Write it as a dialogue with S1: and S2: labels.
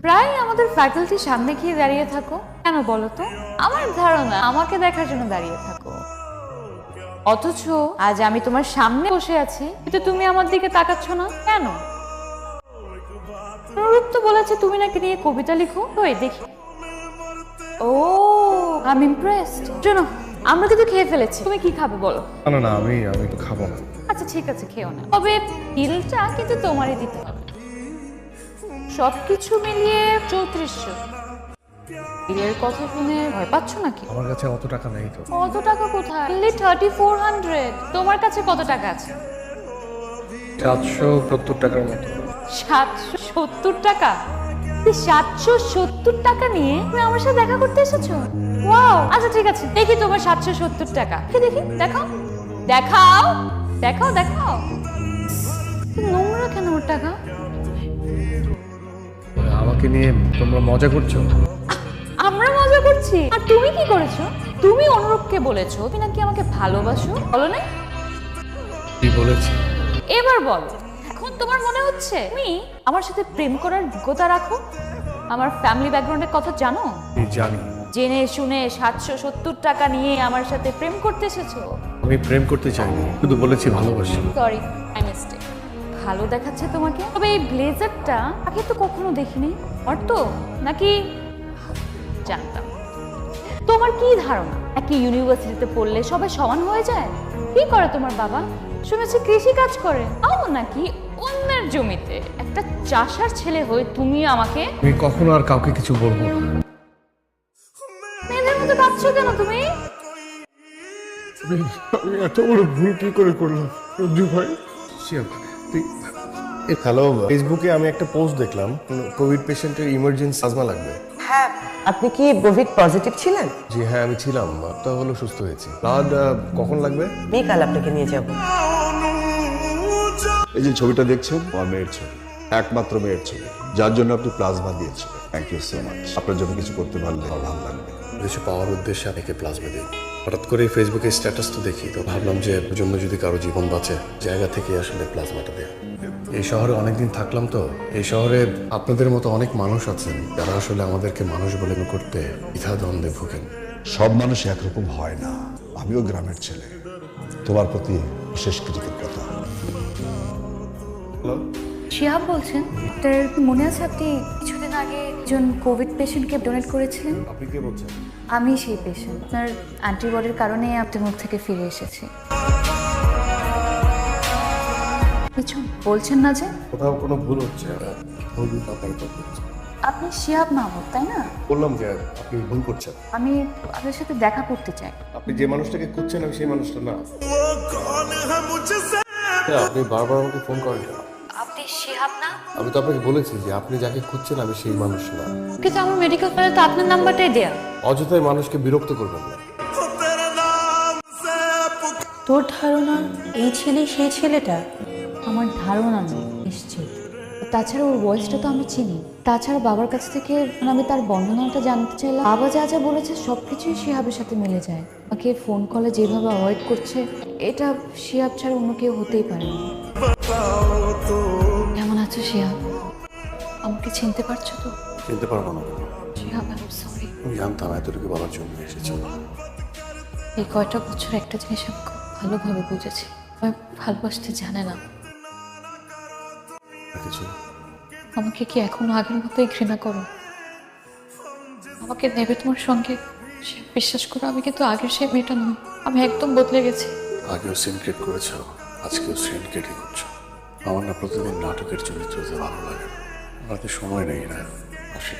S1: প্রায় আমাদের ফ্যাকাল্টির সামনে গিয়ে দাঁড়িয়ে থাকো কেন বলো তো? আমার ধারণা আমাকে দেখার জন্য দাঁড়িয়ে থাকো, অথচ আজ আমি তোমার সামনে বসে আছি কিন্তু তুমি আমার দিকে তাকাচ্ছ না কেন? অনুরূপ তো বলেছে তুমি নাকি নিয়ে কবিতা লিখো, ওই দেখি। ও আই এম ইমপ্রেসড। শোনো, আমরা কিন্তু খেয়ে ফেলেছি, তুমি কি খাবে বলো?
S2: না না, আমি তো খাবো না।
S1: আচ্ছা ঠিক আছে, খেও না, তবে বিলটা কিন্তু তোমারই দিতে হবে। সবকিছু মিলিয়ে 3400। বিলের কথা শুনে ভয় পাচ্ছ নাকি?
S2: আমার কাছে অত টাকা নেই তো।
S1: কত টাকা কোথায়? 3400। তোমার কাছে কত টাকা আছে?
S2: 770 টাকার মতো।
S1: 770 টাকা? 770 টাকা নিয়ে তুমি আমার সাথে দেখা করতে এসেছো? ওয়াও, আচ্ছা ঠিক আছে, দেখি তোমার 770 টাকা। দেখি দেখাও দেখাও দেখাও দেখাও। নোংরা কেন ওর টাকা?
S2: আমাকে নিয়ে তোমরা মজা করছো?
S1: আমরা মজা করছি? আর তুমি কি করেছো? তুমি অনুরূপকে বলেছো তুমি নাকি আমাকে ভালোবাসো, বলো না?
S2: কি বলেছি?
S1: এবার বলো, এখন তোমার মনে হচ্ছে তুমি আমার সাথে প্রেম করার যোগ্যতা রাখো? আমার ফ্যামিলি ব্যাকগ্রাউন্ডের কথা জানো?
S2: জানি।
S1: জেনে শুনে 770 টাকা নিয়ে আমার সাথে প্রেম করতে এসেছো?
S2: আমি প্রেম করতে চাইনি, শুধু বলেছি ভালোবাসি।
S1: Sorry, I mistake. ভালো দেখাচ্ছে তোমাকে, তবে এই ব্লেজারটা আগে তো কখনো দেখিনি। অর্থ নাকি জানতাম। তোমার কি ধারণা একই ইউনিভার্সিটিতে পড়লে সবাই সমান হয়ে যায়? কি করে তোমার বাবা? শুনেছি কৃষি কাজ করে। তাও নাকি অন্যের জমিতে। একটা চাষার ছেলে হয়ে তুমি আমাকে?
S2: আমি কখনো আর কাউকে কিছু বলবো না।
S1: মেয়েদের মতো কাঁদছো কেন তুমি?
S2: আমি এত বড় ভুল কি করে করলাম রঞ্জু ভাই? তুই
S3: হ্যালো, ফেসবুকে আমি একটা পোস্ট দেখলাম, কোভিড পেশেন্টের ইমার্জেন্সি প্লাজমা লাগবে।
S4: হ্যাঁ, আপনি কি কোভিড পজিটিভ ছিলেন?
S3: জি হ্যাঁ, আমি ছিলাম, তা হলো সুস্থ হয়েছি। ব্লাড কখন লাগবে?
S4: বিকাল আপনাকে নিয়ে যাব।
S5: এই যে ছবিটা দেখছেন আমার মেয়ের ছবি, একমাত্র মেয়ের ছবি, যার জন্য আপনি প্লাজমা দিয়েছেন। Thank you so much. আপনার জন্য কিছু করতে পারলে আমার ভালো লাগবে।
S3: কিছু পাওয়ার উদ্দেশ্যে আপনাকে প্লাজমা দিই। হঠাৎ করে ফেসবুকে স্ট্যাটাসটা দেখি, তো ভাবলাম যে এর জন্য যদি কারো জীবন বাঁচে, জায়গা থেকে আসলে প্লাজমাটা দেয়। এই শহরে অনেকদিন থাকলাম তো, এই শহরে আপনাদের মতো অনেক মানুষ আছেন যারা আসলে আমাদেরকে মানুষ বলে করতে দ্বিধাদ্বন্দ্বে ভোগেন।
S5: সব মানুষ একরকম হয় না। আমিও গ্রামের ছেলে, তোমার প্রতি বিশেষ কৃতজ্ঞতা।
S1: শিহাব বলছেন? আপনার মনে আছে আপনি কিছুদিন আগে একজন কোভিড পেশেন্টকে ডোনেট করেছিলেন?
S3: আপনি কে বলছেন?
S1: আমি সেই পেশেন্ট। আপনার অ্যান্টিবডির কারণে আপনার মুখ থেকে ফিরে এসেছি। কিছু বলছেন না যে?
S3: কোথাও কোনো ভুল হচ্ছে?
S1: আপনি শিহাব মাহমুদ, তাই না?
S3: বললাম যে আপনি ভুল করছেন।
S1: আমি আপনার সাথে দেখা করতে চাই।
S3: আপনি যে মানুষটাকে খুঁজছেন আমি সেই মানুষটা না। আপনি বারবার আমাকে ফোন করেন কেন?
S1: আপনি শিহাব না?
S3: আমি তো আপনাকে বলেছি যে আপনি যাকে খুঁজছেন আমি সেই মানুষ না।
S1: কিন্তু আমার মেডিকেল কলেজে তো আপনার নাম্বারটাই দেয়া।
S3: অযথাই মানুষকে বিরক্ত করবেন না।
S6: তোর ধারণা এই ছেলে সেই ছেলেটা?
S1: আমার ধারণা নেই, নিশ্চিত। তাছাড়া ওর ভয়েসটা তো আমি চিনি। তাছাড়া বাবার কাছ থেকে আমি তার বর্ণনাটা জানতে চাইলাম। বাবা যা যা বলেছে সবকিছুই শিহাবের সাথে মিলে যায়। আমাকে ফোন কলে যেভাবে অ্যাভয়েড করছে, এটা শিহাব ছাড়া অন্য কেউ হতেই পারে না। কেমন আছো শিহাব? আমাকে চিনতে পারছো তো?
S3: চিনতে পারবো না।
S1: Shihab, I am sorry.
S3: আমি জানতাম এতটুকু বলার জন্য এসেছিল।
S1: এই কয়টা বছর একটা জিনিস আমি খুব ভালোভাবে বুঝেছি, আমি ভালোবাসতে জানে না।
S3: কিছু
S1: আমাকে কি এখনো আগের মতোই ঘৃণা করো? আমাকে নেবে তোমার সঙ্গে? বিশ্বাস করো, আমি কিন্তু আগের সেই মেয়েটা নই। আমি একদম বদলে গেছি।
S3: আগেও সিনক্রেট করেছ, আজকেও সিনক্রেটই করছো। আমার না প্রতিদিন নাটকের চরিত্র হতে ভালো লাগে না। আমাদের সময় নেই না। আসি।